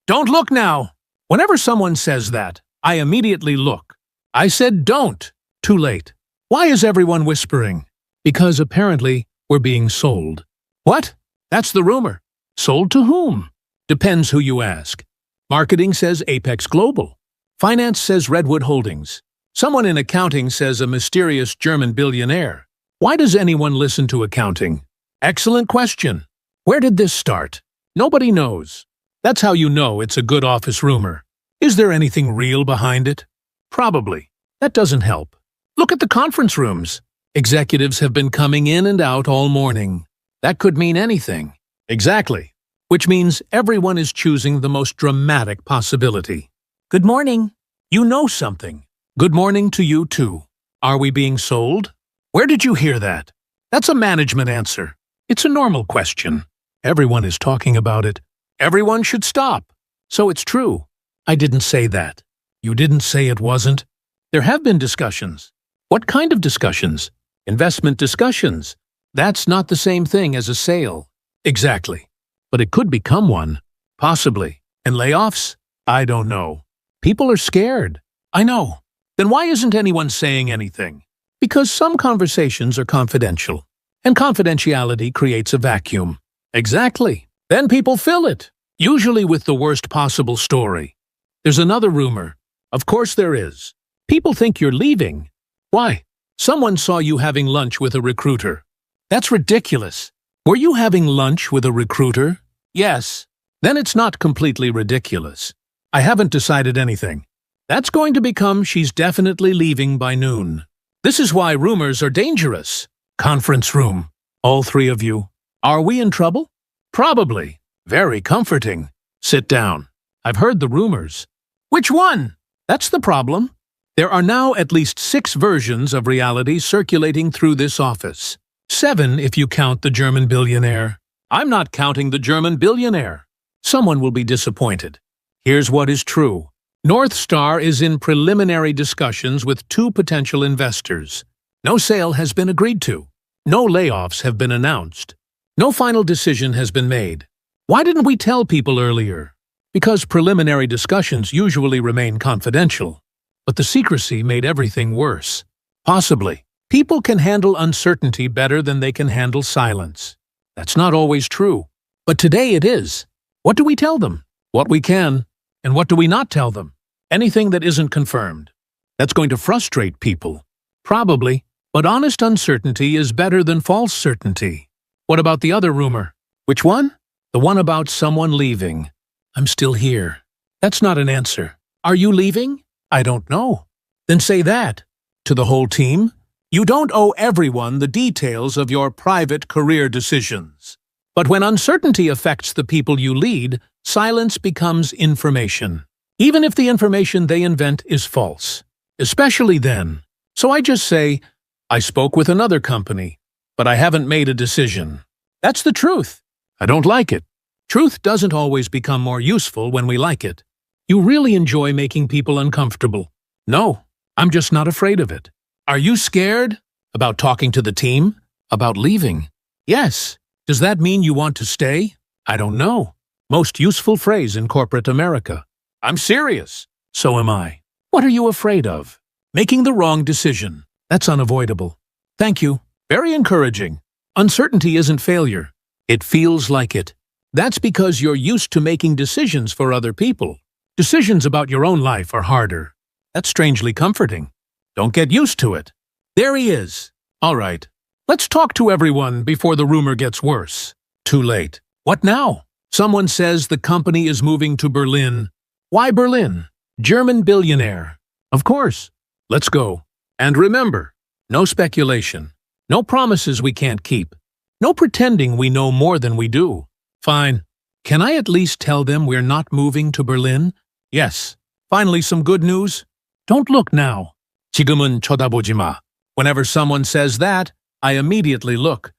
Don't look now. Whenever someone says that, I immediately look. I said don't. Too late. Why is everyone whispering? Because apparently we're being sold. What? That's the rumor. Sold to whom? Depends who you ask. Marketing says Apex Global. Finance says Redwood Holdings. Someone in accounting says a mysterious German billionaire. Why does anyone listen to accounting? Excellent question. Where did this start? Nobody knows. That's how you know it's a good office rumor. Is there anything real behind it? Probably. That doesn't help. Look at the conference rooms. Executives have been coming in and out all morning. That could mean anything. Exactly. Which means everyone is choosing the most dramatic possibility. Good morning. You know something. Good morning to you too. Are we being sold? Where did you hear that? That's a management answer. It's a normal question. Everyone is talking about it. Everyone should stop. So it's true. I didn't say that. You didn't say it wasn't. There have been discussions. What kind of discussions? Investment discussions. That's not the same thing as a sale. Exactly. But it could become one. Possibly. And layoffs? I don't know. People are scared. I know. Then why isn't anyone saying anything? Because some conversations are confidential. And confidentiality creates a vacuum. Exactly. Then people fill it, usually with the worst possible story. There's another rumor. Of course there is. People think you're leaving. Why? Someone saw you having lunch with a recruiter. That's ridiculous. Were you having lunch with a recruiter? Yes. Then it's not completely ridiculous. I haven't decided anything. That's going to become she's definitely leaving by noon. This is why rumors are dangerous. Conference room. All three of you. Are we in trouble? Probably. Very comforting. Sit down. I've heard the rumors. Which one? That's the problem. There are now at least 6 versions of reality circulating through this office. 7 if you count the German billionaire. I'm not counting the German billionaire. Someone will be disappointed. Here's what is true. North Star is in preliminary discussions with 2 potential investors. No sale has been agreed to. No layoffs have been announced. No final decision has been made. Why didn't we tell people earlier? Because preliminary discussions usually remain confidential. But the secrecy made everything worse. Possibly. People can handle uncertainty better than they can handle silence. That's not always true. But today it is. What do we tell them? What we can. And what do we not tell them? Anything that isn't confirmed. That's going to frustrate people. Probably. But honest uncertainty is better than false certainty. What about the other rumor? Which one? The one about someone leaving. I'm still here. That's not an answer. Are you leaving? I don't know. Then say that. To the whole team? You don't owe everyone the details of your private career decisions. But when uncertainty affects the people you lead, silence becomes information. Even if the information they invent is false. Especially then. So I just say, I spoke with another company, but I haven't made a decision. That's the truth. I don't like it. Truth doesn't always become more useful when we like it. You really enjoy making people uncomfortable. No, I'm just not afraid of it. Are you scared? About talking to the team? About leaving? Yes. Does that mean you want to stay? I don't know. Most useful phrase in corporate America. I'm serious. So am I. What are you afraid of? Making the wrong decision. That's unavoidable. Thank you. Very encouraging. Uncertainty isn't failure. It feels like it. That's because you're used to making decisions for other people. Decisions about your own life are harder. That's strangely comforting. Don't get used to it. There he is. All right. Let's talk to everyone before the rumor gets worse. Too late. What now? Someone says the company is moving to Berlin. Why Berlin? German billionaire. Of course. Let's go. And remember, no speculation. No promises we can't keep. No pretending we know more than we do. Fine. Can I at least tell them we're not moving to Berlin? Yes. Finally, some good news? Don't look now. 지금은 쳐다보지 마. Whenever someone says that, I immediately look.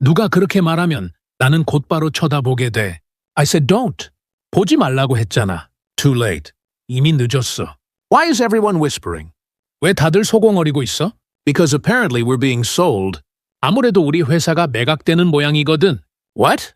누가 그렇게 말하면 나는 곧바로 쳐다보게 돼. I said don't. 보지 말라고 했잖아. Too late. 이미 늦었어. Why is everyone whispering? 왜 다들 소곤거리고 있어? Because apparently we're being sold. 아무래도 우리 회사가 매각되는 모양이거든. What?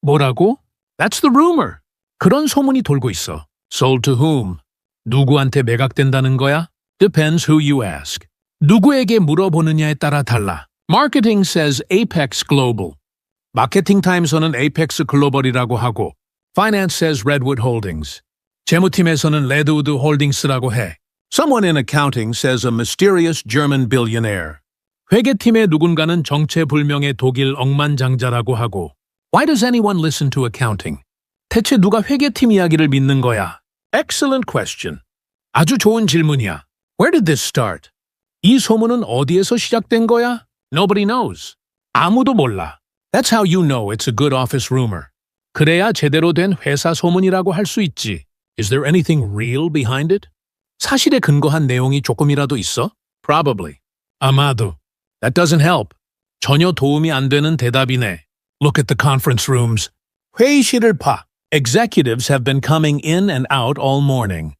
뭐라고? That's the rumor. 그런 소문이 돌고 있어. Sold to whom? 누구한테 매각된다는 거야? Depends who you ask. 누구에게 물어보느냐에 따라 달라. Marketing says Apex Global. 마케팅 타임서는 Apex 글로벌이라고 하고 Finance says Redwood Holdings. 재무팀에서는 Redwood Holdings라고 해. Someone in accounting says a mysterious German billionaire. 회계팀의 누군가는 정체불명의 독일 억만장자라고 하고 Why does anyone listen to accounting? 대체 누가 회계팀 이야기를 믿는 거야? Excellent question. 아주 좋은 질문이야. Where did this start? 이 소문은 어디에서 시작된 거야? Nobody knows. 아무도 몰라. That's how you know it's a good office rumor. 그래야 제대로 된 회사 소문이라고 할 수 있지. Is there anything real behind it? 사실에 근거한 내용이 조금이라도 있어? Probably. 아마도. That doesn't help. 전혀 도움이 안 되는 대답이네. Look at the conference rooms. 회의실을 봐. Executives have been coming in and out all morning.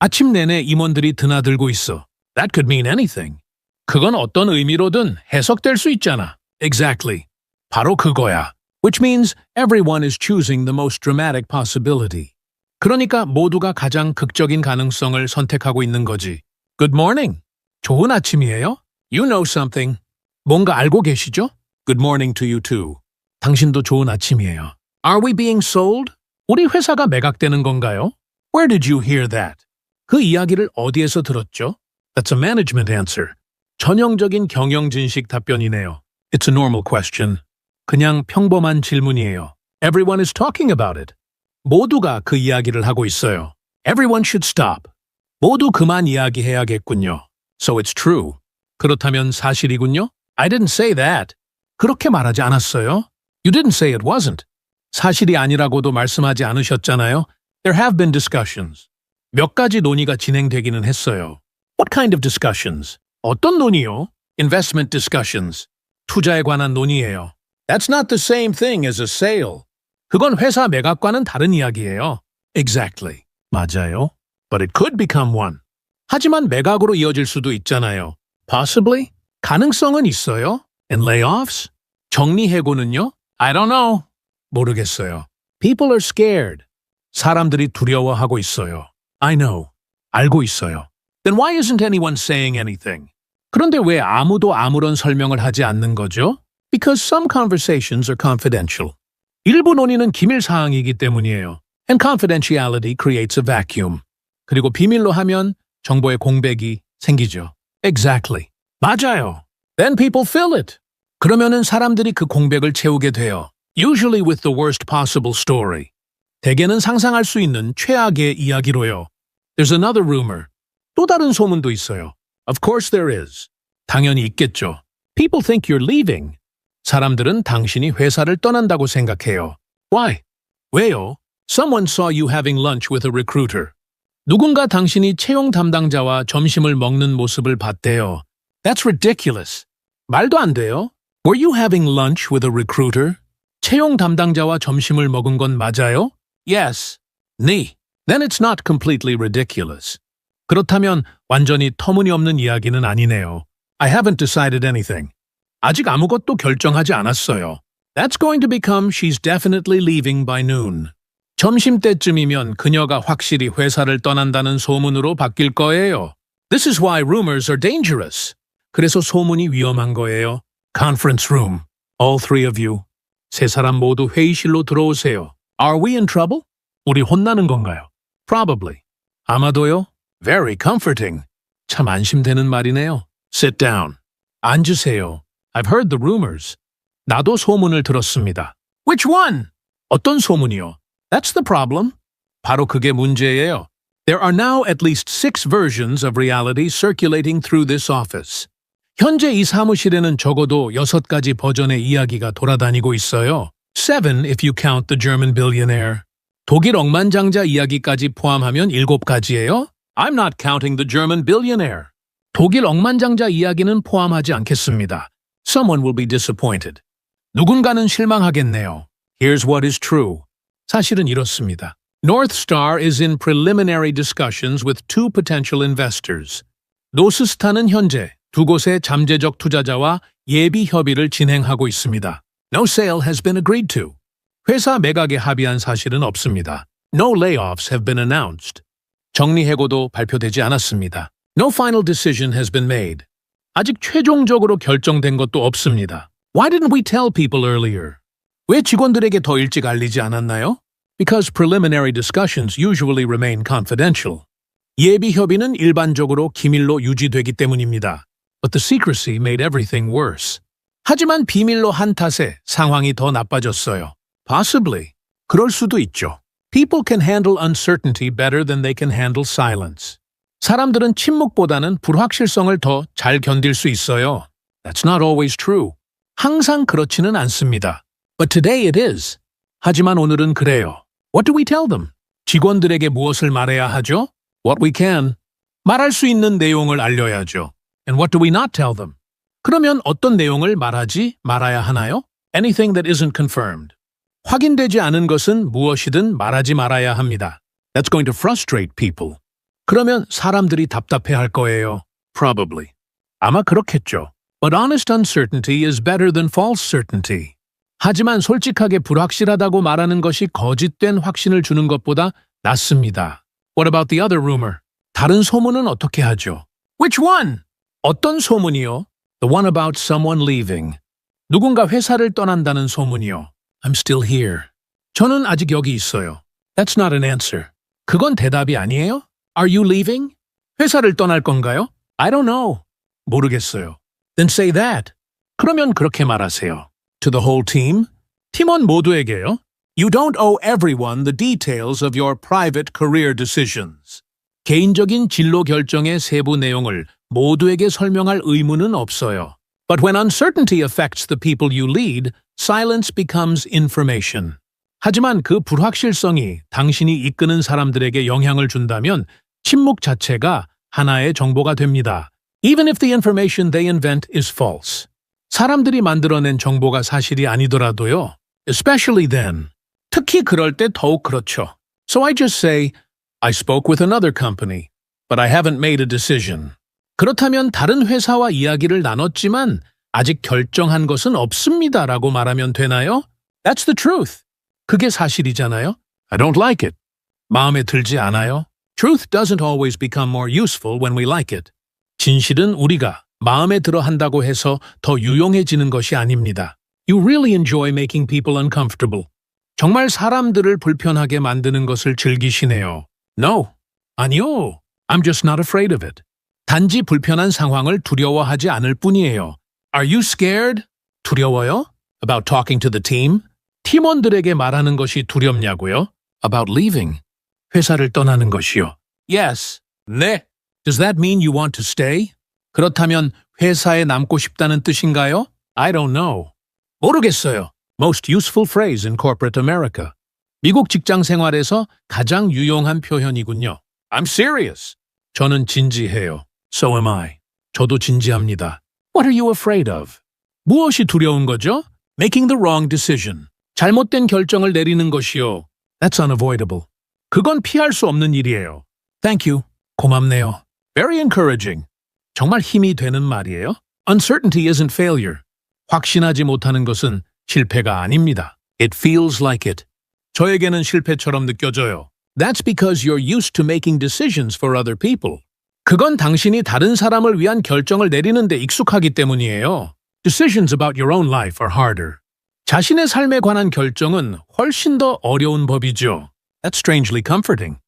아침 내내 임원들이 드나들고 있어. That could mean anything. 그건 어떤 의미로든 해석될 수 있잖아. Exactly. 바로 그거야. Which means everyone is choosing the most dramatic possibility. 그러니까 모두가 가장 극적인 가능성을 선택하고 있는 거지. Good morning. 좋은 아침이에요? You know something. 뭔가 알고 계시죠? Good morning to you too. 당신도 좋은 아침이에요. Are we being sold? 우리 회사가 매각되는 건가요? Where did you hear that? 그 이야기를 어디에서 들었죠? That's a management answer. 전형적인 경영진식 답변이네요. It's a normal question. 그냥 평범한 질문이에요. Everyone is talking about it. 모두가 그 이야기를 하고 있어요. Everyone should stop. 모두 그만 이야기해야겠군요. So it's true. 그렇다면 사실이군요? I didn't say that. 그렇게 말하지 않았어요. You didn't say it wasn't. 사실이 아니라고도 말씀하지 않으셨잖아요. There have been discussions. 몇 가지 논의가 진행되기는 했어요. What kind of discussions? 어떤 논의요? Investment discussions. 투자에 관한 논의예요. That's not the same thing as a sale. 그건 회사 매각과는 다른 이야기예요. Exactly. 맞아요. But it could become one. 하지만 매각으로 이어질 수도 있잖아요. Possibly? 가능성은 있어요. And layoffs? 정리해고는요? I don't know. 모르겠어요. People are scared. 사람들이 두려워하고 있어요. I know. 알고 있어요. Then why isn't anyone saying anything? 그런데 왜 아무도 아무런 설명을 하지 않는 거죠? Because some conversations are confidential. 일부 논의는 기밀 사항이기 때문이에요. And confidentiality creates a vacuum. 그리고 비밀로 하면 정보의 공백이 생기죠. Exactly. 맞아요. Then people fill it. 그러면은 사람들이 그 공백을 채우게 돼요. Usually with the worst possible story. 대개는 상상할 수 있는 최악의 이야기로요. There's another rumor. 또 다른 소문도 있어요. Of course there is. 당연히 있겠죠. People think you're leaving. 사람들은 당신이 회사를 떠난다고 생각해요. Why? 왜요? Someone saw you having lunch with a recruiter. 누군가 당신이 채용 담당자와 점심을 먹는 모습을 봤대요. That's ridiculous. 말도 안 돼요. Were you having lunch with a recruiter? 채용 담당자와 점심을 먹은 건 맞아요? Yes. 네. Then it's not completely ridiculous. 그렇다면 완전히 터무니없는 이야기는 아니네요. I haven't decided anything. 아직 아무것도 결정하지 않았어요. That's going to become she's definitely leaving by noon. 점심때쯤이면 그녀가 확실히 회사를 떠난다는 소문으로 바뀔 거예요. This is why rumors are dangerous. 그래서 소문이 위험한 거예요. Conference room. All three of you. 세 사람 모두 회의실로 들어오세요. Are we in trouble? 우리 혼나는 건가요? Probably. 아마도요? Very comforting. 참 안심되는 말이네요. Sit down. 앉으세요. I've heard the rumors. 나도 소문을 들었습니다. Which one? 어떤 소문이요? That's the problem. 바로 그게 문제예요. There are now at least 6 versions of reality circulating through this office. 현재 이 사무실에는 적어도 6가지 버전의 이야기가 돌아다니고 있어요. 7 if you count the German billionaire. 독일 억만장자 이야기까지 포함하면 7가지예요. I'm not counting the German billionaire. 독일 억만장자 이야기는 포함하지 않겠습니다. Someone will be disappointed. 누군가는 실망하겠네요. Here's what is true. 사실은 이렇습니다. North Star is in preliminary discussions with 2 potential investors. 노스스타는 현재 2곳의 잠재적 투자자와 예비 협의를 진행하고 있습니다. No sale has been agreed to. 회사 매각에 합의한 사실은 없습니다. No layoffs have been announced. 정리해고도 발표되지 않았습니다. No final decision has been made. 아직 최종적으로 결정된 것도 없습니다. Why didn't we tell people earlier? 왜 직원들에게 더 일찍 알리지 않았나요? Because preliminary discussions usually remain confidential. 예비 협의는 일반적으로 기밀로 유지되기 때문입니다. But the secrecy made everything worse. 하지만 비밀로 한 탓에 상황이 더 나빠졌어요. Possibly. 그럴 수도 있죠. People can handle uncertainty better than they can handle silence. 사람들은 침묵보다는 불확실성을 더 잘 견딜 수 있어요. That's not always true. 항상 그렇지는 않습니다. But today it is. 하지만 오늘은 그래요. What do we tell them? 직원들에게 무엇을 말해야 하죠? What we can. 말할 수 있는 내용을 알려야죠. And what do we not tell them? 그러면 어떤 내용을 말하지 말아야 하나요? Anything that isn't confirmed. 확인되지 않은 것은 무엇이든 말하지 말아야 합니다. That's going to frustrate people. 그러면 사람들이 답답해할 거예요. Probably. 아마 그렇겠죠. But honest uncertainty is better than false certainty. 하지만 솔직하게 불확실하다고 말하는 것이 거짓된 확신을 주는 것보다 낫습니다. What about the other rumor? 다른 소문은 어떻게 하죠? Which one? 어떤 소문이요? The one about someone leaving. 누군가 회사를 떠난다는 소문이요. I'm still here. 저는 아직 여기 있어요. That's not an answer. 그건 대답이 아니에요? Are you leaving? 회사를 떠날 건가요? I don't know. 모르겠어요. Then say that. 그러면 그렇게 말하세요. To the whole team? 팀원 모두에게요. You don't owe everyone the details of your private career decisions. 개인적인 진로 결정의 세부 내용을 모두에게 설명할 의무는 없어요. But when uncertainty affects the people you lead, silence becomes information. 하지만 그 불확실성이 당신이 이끄는 사람들에게 영향을 준다면 침묵 자체가 하나의 정보가 됩니다. Even if the information they invent is false. 사람들이 만들어낸 정보가 사실이 아니더라도요. Especially then. 특히 그럴 때 더욱 그렇죠. So I just say, I spoke with another company, but I haven't made a decision. 그렇다면 다른 회사와 이야기를 나눴지만 아직 결정한 것은 없습니다라고 말하면 되나요? That's the truth. 그게 사실이잖아요. I don't like it. 마음에 들지 않아요? Truth doesn't always become more useful when we like it. 진실은 우리가 마음에 들어 한다고 해서 더 유용해지는 것이 아닙니다. You really enjoy making people uncomfortable. 정말 사람들을 불편하게 만드는 것을 즐기시네요. No. 아니요. I'm just not afraid of it. 단지 불편한 상황을 두려워하지 않을 뿐이에요. Are you scared? 두려워요? About talking to the team? 팀원들에게 말하는 것이 두렵냐고요? About leaving. 회사를 떠나는 것이요. Yes. 네. Does that mean you want to stay? 그렇다면 회사에 남고 싶다는 뜻인가요? I don't know. 모르겠어요. Most useful phrase in corporate America. 미국 직장 생활에서 가장 유용한 표현이군요. I'm serious. 저는 진지해요. So am I. 저도 진지합니다. What are you afraid of? 무엇이 두려운 거죠? Making the wrong decision. 잘못된 결정을 내리는 것이요. That's unavoidable. 그건 피할 수 없는 일이에요. Thank you. 고맙네요. Very encouraging. 정말 힘이 되는 말이에요. Uncertainty isn't failure. 확신하지 못하는 것은 실패가 아닙니다. It feels like it. 저에게는 실패처럼 느껴져요. That's because you're used to making decisions for other people. 그건 당신이 다른 사람을 위한 결정을 내리는 데 익숙하기 때문이에요. Decisions about your own life are harder. 자신의 삶에 관한 결정은 훨씬 더 어려운 법이죠. That's strangely comforting.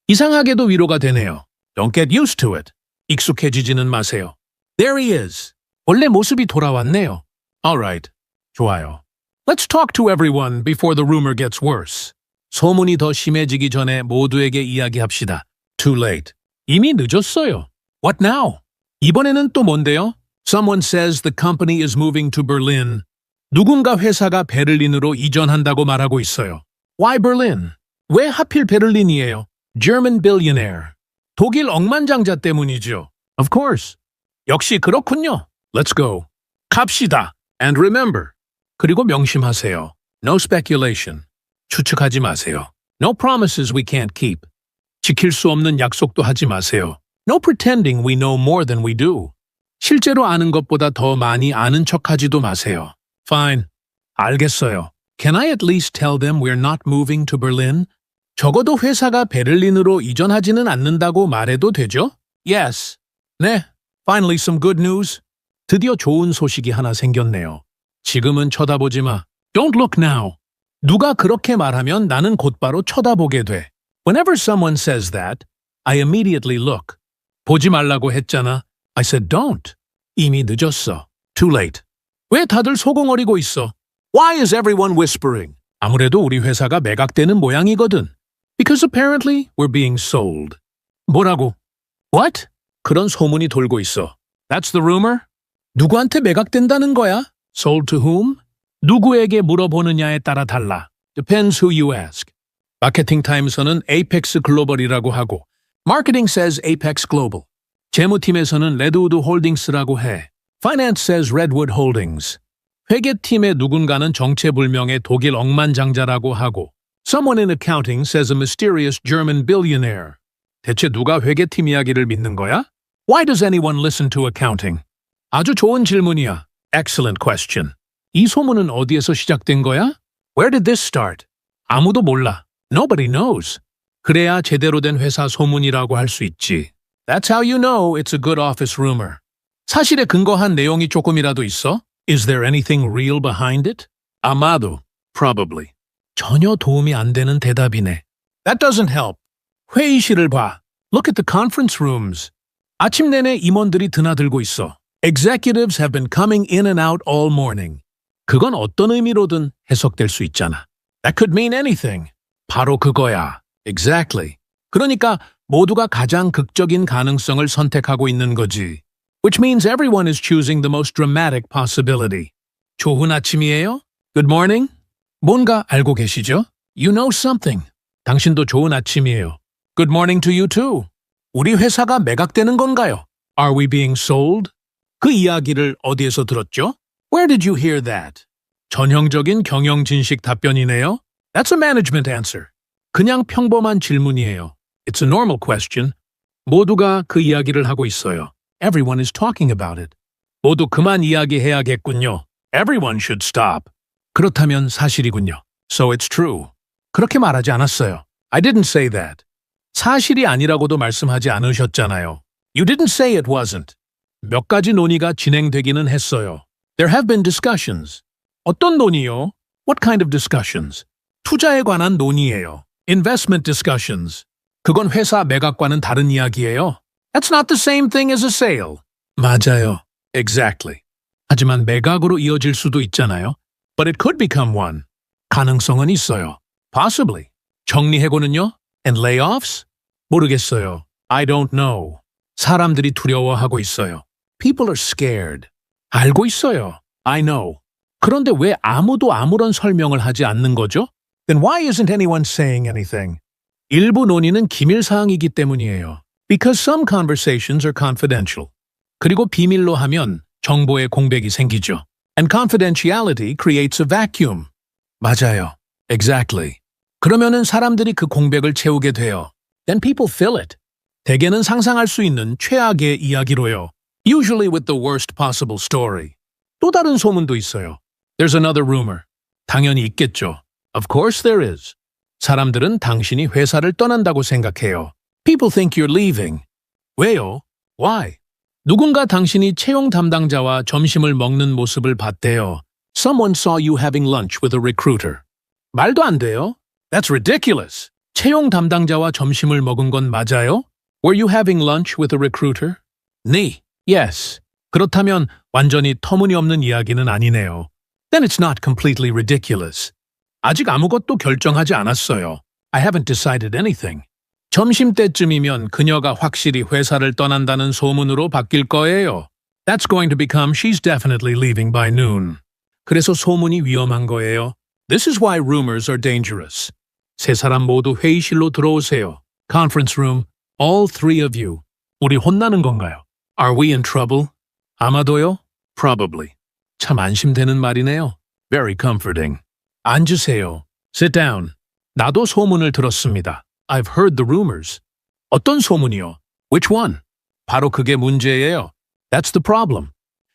이상하게도 위로가 되네요. Don't get used to it. 익숙해지지는 마세요. There he is. 원래 모습이 돌아왔네요. Alright. 좋아요. Let's talk to everyone before the rumor gets worse. 소문이 더 심해지기 전에 모두에게 이야기합시다. Too late. 이미 늦었어요. What now? 이번에는 또 뭔데요? Someone says the company is moving to Berlin. 누군가 회사가 베를린으로 이전한다고 말하고 있어요. Why Berlin? 왜 하필 베를린이에요? German billionaire. 독일 억만장자 때문이죠. Of course. 역시 그렇군요. Let's go. 갑시다. And remember. 그리고 명심하세요. No speculation. 추측하지 마세요. No promises we can't keep. 지킬 수 없는 약속도 하지 마세요. No pretending we know more than we do. 실제로 아는 것보다 더 많이 아는 척하지도 마세요. Fine. 알겠어요. Can I at least tell them we're not moving to Berlin? 적어도 회사가 베를린으로 이전하지는 않는다고 말해도 되죠? Yes. 네. Finally some good news. 드디어 좋은 소식이 하나 생겼네요. 지금은 쳐다보지 마. Don't look now. 누가 그렇게 말하면 나는 곧바로 쳐다보게 돼. Whenever someone says that, I immediately look. 보지 말라고 했잖아. I said don't. 이미 늦었어. Too late. 왜 다들 소곤거리고 있어? Why is everyone whispering? 아무래도 우리 회사가 매각되는 모양이거든. Because apparently we're being sold. 뭐라고? What? 그런 소문이 돌고 있어. That's the rumor? 누구한테 매각된다는 거야? Sold to whom? 누구에게 물어보느냐에 따라 달라. Depends who you ask. 마케팅 타임에서는 Apex 글로벌이라고 하고 Marketing says Apex Global. 재무팀에서는 레드우드 홀딩스라고 해. Finance says Redwood Holdings. 회계팀의 누군가는 정체불명의 독일 억만장자라고 하고 Someone in accounting says a mysterious German billionaire. 대체 누가 회계팀 이야기를 믿는 거야? Why does anyone listen to accounting? 아주 좋은 질문이야. Excellent question. 이 소문은 어디에서 시작된 거야? Where did this start? 아무도 몰라. Nobody knows. 그래야 제대로 된 회사 소문이라고 할 수 있지. That's how you know it's a good office rumor. 사실에 근거한 내용이 조금이라도 있어? Is there anything real behind it? 아마도. Probably. 전혀 도움이 안 되는 대답이네. That doesn't help. 회의실을 봐. Look at the conference rooms. 아침 내내 임원들이 드나들고 있어. Executives have been coming in and out all morning. 그건 어떤 의미로든 해석될 수 있잖아. That could mean anything. 바로 그거야. Exactly. 그러니까 모두가 가장 극적인 가능성을 선택하고 있는 거지. Which means everyone is choosing the most dramatic possibility. 좋은 아침이에요? Good morning? 뭔가 알고 계시죠? You know something. 당신도 좋은 아침이에요. Good morning to you too. 우리 회사가 매각되는 건가요? Are we being sold? 그 이야기를 어디에서 들었죠? Where did you hear that? 전형적인 경영진식 답변이네요. That's a management answer. 그냥 평범한 질문이에요. It's a normal question. 모두가 그 이야기를 하고 있어요. Everyone is talking about it. 모두 그만 이야기해야겠군요. Everyone should stop. 그렇다면 사실이군요. So it's true. 그렇게 말하지 않았어요. I didn't say that. 사실이 아니라고도 말씀하지 않으셨잖아요. You didn't say it wasn't. 몇 가지 논의가 진행되기는 했어요. There have been discussions. 어떤 논의요? What kind of discussions? 투자에 관한 논의예요. Investment discussions. 그건 회사 매각과는 다른 이야기예요. That's not the same thing as a sale. 맞아요. Exactly. 하지만 매각으로 이어질 수도 있잖아요. But it could become one. 가능성은 있어요. Possibly. 정리해고는요? And layoffs? 모르겠어요. I don't know. 사람들이 두려워하고 있어요. People are scared. 알고 있어요. I know. 그런데 왜 아무도 아무런 설명을 하지 않는 거죠? Then why isn't anyone saying anything? 일부 논의는 기밀사항이기 때문이에요. Because some conversations are confidential. 그리고 비밀로 하면 정보의 공백이 생기죠. And confidentiality creates a vacuum. 맞아요. Exactly. 그러면은 사람들이 그 공백을 채우게 돼요. Then people fill it. 대개는 상상할 수 있는 최악의 이야기로요. Usually with the worst possible story. 또 다른 소문도 있어요. There's another rumor. 당연히 있겠죠. Of course there is. 사람들은 당신이 회사를 떠난다고 생각해요. People think you're leaving. 왜요? Why? 누군가 당신이 채용 담당자와 점심을 먹는 모습을 봤대요. Someone saw you having lunch with a recruiter. 말도 안 돼요. That's ridiculous. 채용 담당자와 점심을 먹은 건 맞아요? Were you having lunch with a recruiter? 네. Yes. 그렇다면 완전히 터무니없는 이야기는 아니네요. Then it's not completely ridiculous. 아직 아무것도 결정하지 않았어요. I haven't decided anything. 점심때쯤이면 그녀가 확실히 회사를 떠난다는 소문으로 바뀔 거예요. That's going to become she's definitely leaving by noon. 그래서 소문이 위험한 거예요. This is why rumors are dangerous. 세 사람 모두 회의실로 들어오세요. Conference room, all three of you. 우리 혼나는 건가요? Are we in trouble? 아마도요? Probably. 참 안심되는 말이네요. Very comforting. 앉으세요. Sit down. 나도 소문을 들었습니다. I've heard the rumors. 어떤 소문이요? Which one? 바로 그게 문제예요. That's the problem.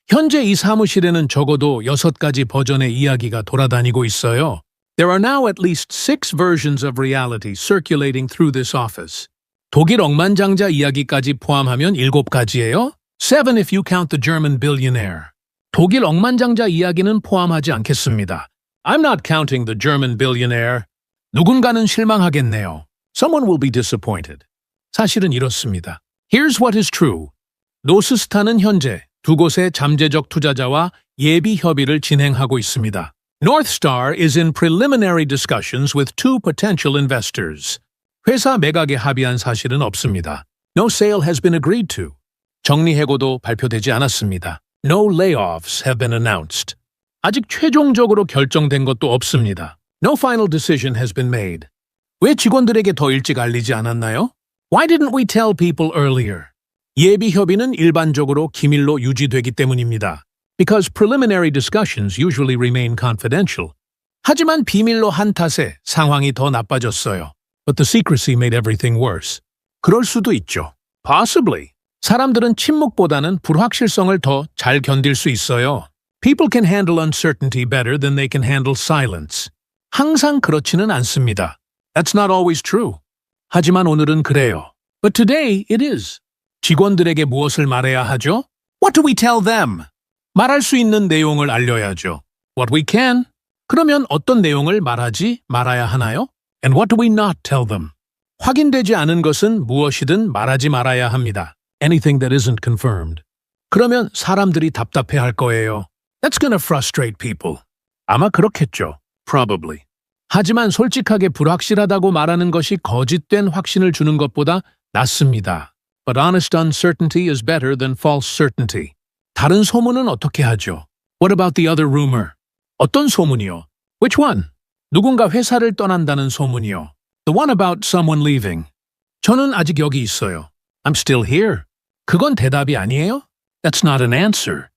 현재 이 사무실에는 적어도 6가지 버전의 이야기가 돌아다니고 있어요. There are now at least 6 versions of reality circulating through this office. 독일 억만장자 이야기까지 포함하면 7가지예요? 7 if you count the German billionaire. 독일 억만장자 이야기는 포함하지 않겠습니다. I'm not counting the German billionaire. 누군가는 실망하겠네요. Someone will be disappointed. 사실은 이렇습니다. Here's what is true. 노스스타는 현재 두 곳의 잠재적 투자자와 예비 협의를 진행하고 있습니다. Northstar is in preliminary discussions with 2 potential investors. 회사 매각에 합의한 사실은 없습니다. No sale has been agreed to. 정리해고도 발표되지 않았습니다. No layoffs have been announced. 아직 최종적으로 결정된 것도 없습니다. No final decision has been made. 왜 직원들에게 더 일찍 알리지 않았나요? Why didn't we tell people earlier? 예비 협의는 일반적으로 기밀로 유지되기 때문입니다. Because preliminary discussions usually remain confidential. 하지만 비밀로 한 탓에 상황이 더 나빠졌어요. But the secrecy made everything worse. 그럴 수도 있죠. Possibly. 사람들은 침묵보다는 불확실성을 더 잘 견딜 수 있어요. People can handle uncertainty better than they can handle silence. 항상 그렇지는 않습니다. That's not always true. 하지만 오늘은 그래요. But today it is. 직원들에게 무엇을 말해야 하죠? What do we tell them? 말할 수 있는 내용을 알려야죠. What we can. 그러면 어떤 내용을 말하지 말아야 하나요? And what do we not tell them? 확인되지 않은 것은 무엇이든 말하지 말아야 합니다. Anything that isn't confirmed. 그러면 사람들이 답답해 할 거예요. That's gonna frustrate people. 아마 그렇겠죠. Probably. 하지만 솔직하게 불확실하다고 말하는 것이 거짓된 확신을 주는 것보다 낫습니다. But honest uncertainty is better than false certainty. 다른 소문은 어떻게 하죠? What about the other rumor? 어떤 소문이요? Which one? 누군가 회사를 떠난다는 소문이요. The one about someone leaving. 저는 아직 여기 있어요. I'm still here. 그건 대답이 아니에요? That's not an answer.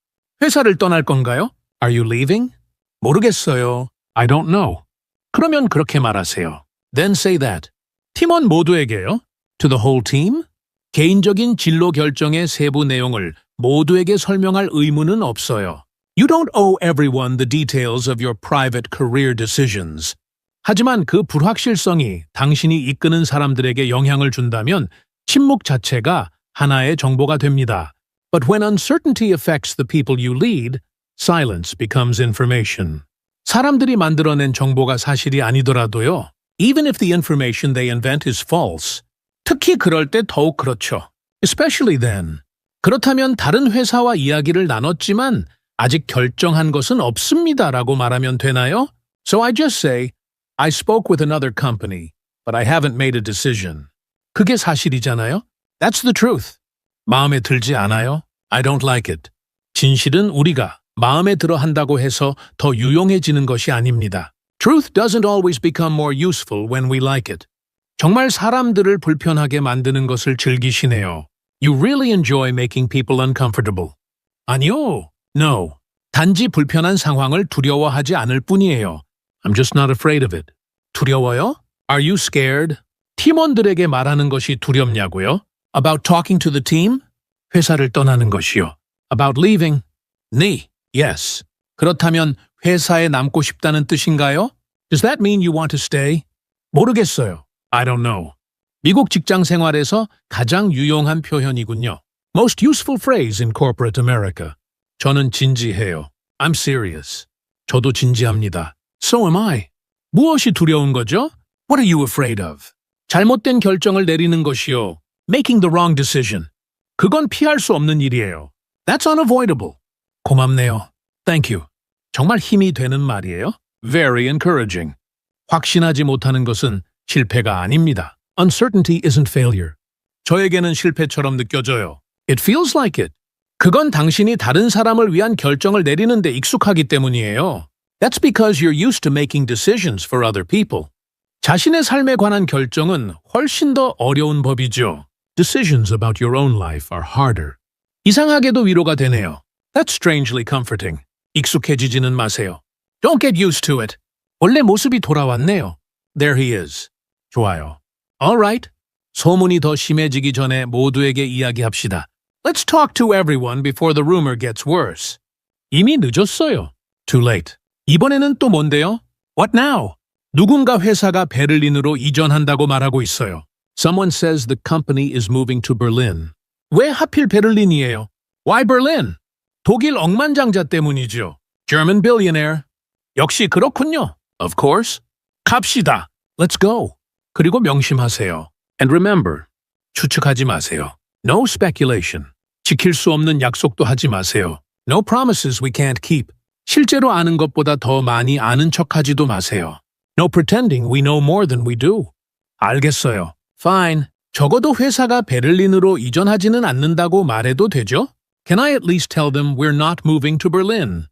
회사를 떠날 건가요? Are you leaving? 모르겠어요. I don't know. 그러면 그렇게 말하세요. Then say that. 팀원 모두에게요? To the whole team? 개인적인 진로 결정의 세부 내용을 모두에게 설명할 의무는 없어요. You don't owe everyone the details of your private career decisions. 하지만 그 불확실성이 당신이 이끄는 사람들에게 영향을 준다면 침묵 자체가 하나의 정보가 됩니다. But when uncertainty affects the people you lead, silence becomes information. 사람들이 만들어낸 정보가 사실이 아니더라도요. Even if the information they invent is false. 특히 그럴 때 더욱 그렇죠. Especially then. 그렇다면 다른 회사와 이야기를 나눴지만 아직 결정한 것은 없습니다라고 말하면 되나요? So I just say, I spoke with another company, but I haven't made a decision. 그게 사실이잖아요? That's the truth. 마음에 들지 않아요? I don't like it. 진실은 우리가 마음에 들어 한다고 해서 더 유용해지는 것이 아닙니다. Truth doesn't always become more useful when we like it. 정말 사람들을 불편하게 만드는 것을 즐기시네요. You really enjoy making people uncomfortable. 아니요. No. 단지 불편한 상황을 두려워하지 않을 뿐이에요. I'm just not afraid of it. 두려워요? Are you scared? 팀원들에게 말하는 것이 두렵냐고요? About talking to the team? 회사를 떠나는 것이요. About leaving? 네. Yes. 그렇다면 회사에 남고 싶다는 뜻인가요? Does that mean you want to stay? 모르겠어요. I don't know. 미국 직장 생활에서 가장 유용한 표현이군요. Most useful phrase in corporate America. 저는 진지해요. I'm serious. 저도 진지합니다. So am I. 무엇이 두려운 거죠? What are you afraid of? 잘못된 결정을 내리는 것이요. Making the wrong decision. 그건 피할 수 없는 일이에요. That's unavoidable. 고맙네요. Thank you. 정말 힘이 되는 말이에요. Very encouraging. 확신하지 못하는 것은 실패가 아닙니다. Uncertainty isn't failure. 저에게는 실패처럼 느껴져요. It feels like it. 그건 당신이 다른 사람을 위한 결정을 내리는데 익숙하기 때문이에요. That's because you're used to making decisions for other people. 자신의 삶에 관한 결정은 훨씬 더 어려운 법이죠. Decisions about your own life are harder. 이상하게도 위로가 되네요. That's strangely comforting. 익숙해지지는 마세요. Don't get used to it. 원래 모습이 돌아왔네요. There he is. 좋아요. All right. 소문이 더 심해지기 전에 모두에게 이야기합시다. Let's talk to everyone before the rumor gets worse. 이미 늦었어요. Too late. 이번에는 또 뭔데요? What now? 누군가 회사가 베를린으로 이전한다고 말하고 있어요. Someone says the company is moving to Berlin. 왜 하필 베를린이에요? Why Berlin? 독일 억만장자 때문이죠. German billionaire. 역시 그렇군요. Of course. 갑시다. Let's go. 그리고 명심하세요. And remember, 추측하지 마세요. No speculation. 지킬 수 없는 약속도 하지 마세요. No promises we can't keep. 실제로 아는 것보다 더 많이 아는 척하지도 마세요. No pretending we know more than we do. 알겠어요. Fine. 적어도 회사가 베를린으로 이전하지는 않는다고 말해도 되죠? Can I at least tell them we're not moving to Berlin?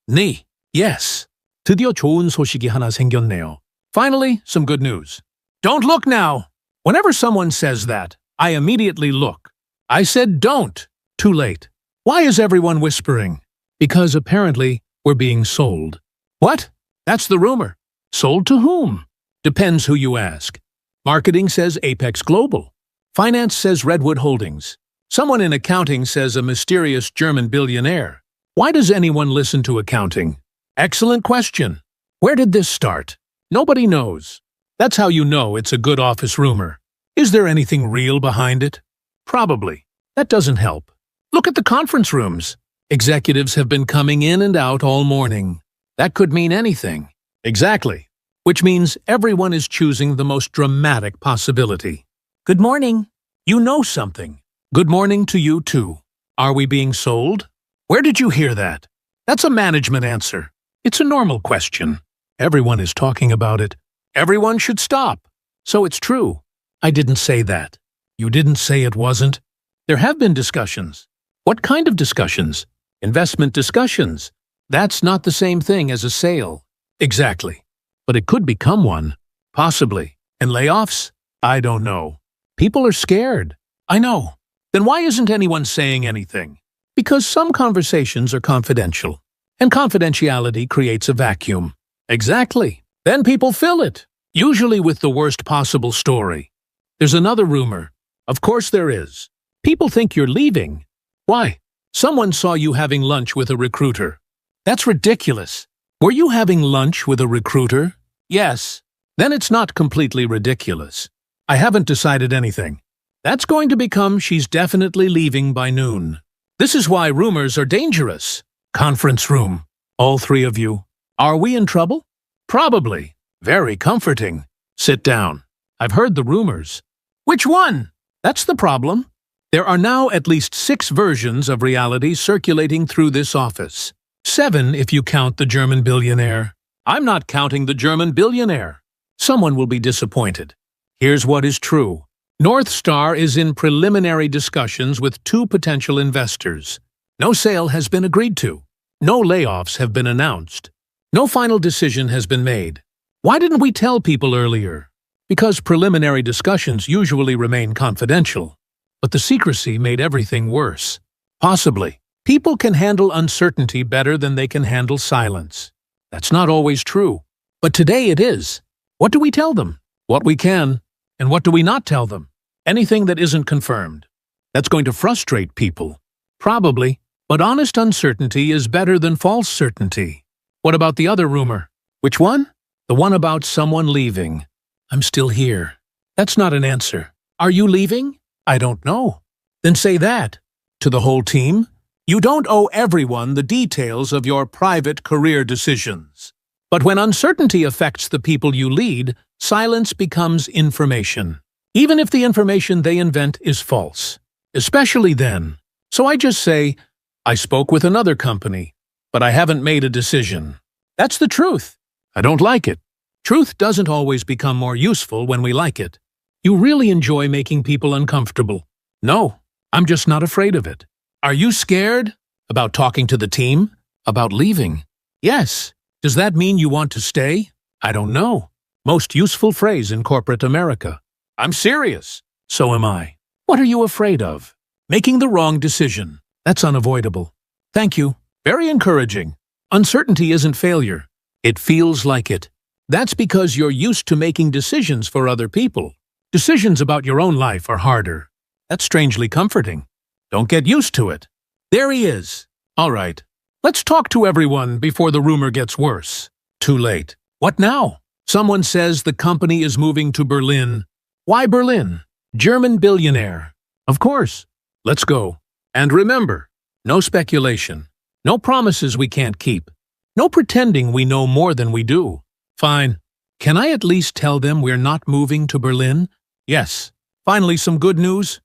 네. Yes. 드디어 좋은 소식이 하나 생겼네요. Finally, some good news. Don't look now. Whenever someone says that, I immediately look. I said don't. Too late. Why is everyone whispering? Because apparently we're being sold. What? That's the rumor. Sold to whom? Depends who you ask. Marketing says Apex Global. Finance says Redwood Holdings. Someone in accounting says a mysterious German billionaire. Why does anyone listen to accounting? Excellent question. Where did this start? Nobody knows. That's how you know it's a good office rumor. Is there anything real behind it? Probably. That doesn't help. Look at the conference rooms. Executives have been coming in and out all morning. That could mean anything. Exactly. Which means everyone is choosing the most dramatic possibility. Good morning. You know something. Good morning to you too. Are we being sold? Where did you hear that? That's a management answer. It's a normal question. Everyone is talking about it. Everyone should stop. So it's true. I didn't say that. You didn't say it wasn't. There have been discussions. What kind of discussions? Investment discussions. That's not the same thing as a sale. Exactly. But it could become one. Possibly. And layoffs? I don't know. People are scared. I know. Then why isn't anyone saying anything? Because some conversations are confidential. And confidentiality creates a vacuum. Exactly. Then people fill it. Usually with the worst possible story. There's another rumor. Of course there is. People think you're leaving. Why? Someone saw you having lunch with a recruiter. That's ridiculous. Were you having lunch with a recruiter? Yes. Then it's not completely ridiculous. I haven't decided anything. That's going to become she's definitely leaving by noon. This is why rumors are dangerous. Conference room. All three of you. Are we in trouble? Probably. Very comforting. Sit down. I've heard the rumors. Which one? That's the problem. There are now at least 6 versions of reality circulating through this office. 7 if you count the German billionaire. I'm not counting the German billionaire. Someone will be disappointed. Here's what is true. North Star is in preliminary discussions with 2 potential investors. No sale has been agreed to. No layoffs have been announced. No final decision has been made. Why didn't we tell people earlier? Because preliminary discussions usually remain confidential. But the secrecy made everything worse. Possibly. People can handle uncertainty better than they can handle silence. That's not always true. But today it is. What do we tell them? What we can. And what do we not tell them? Anything that isn't confirmed. That's going to frustrate people. Probably. But honest uncertainty is better than false certainty. What about the other rumor? Which one? The one about someone leaving. I'm still here. That's not an answer. Are you leaving? I don't know. Then say that. To the whole team? You don't owe everyone the details of your private career decisions. But when uncertainty affects the people you lead, silence becomes information. Even if the information they invent is false. Especially then. So I just say, I spoke with another company, but I haven't made a decision. That's the truth. I don't like it. Truth doesn't always become more useful when we like it. You really enjoy making people uncomfortable. No, I'm just not afraid of it. Are you scared? About talking to the team? About leaving? Yes. Does that mean you want to stay? I don't know. Most useful phrase in corporate America. I'm serious. So am I. What are you afraid of? Making the wrong decision. That's unavoidable. Thank you. Very encouraging. Uncertainty isn't failure. It feels like it. That's because you're used to making decisions for other people. Decisions about your own life are harder. That's strangely comforting. Don't get used to it. There he is. All right. Let's talk to everyone before the rumor gets worse. Too late. What now? Someone says the company is moving to Berlin. Why Berlin? German billionaire. Of course. Let's go. And remember, no speculation. No promises we can't keep. No pretending we know more than we do. Fine. Can I at least tell them we're not moving to Berlin? Yes. Finally, some good news.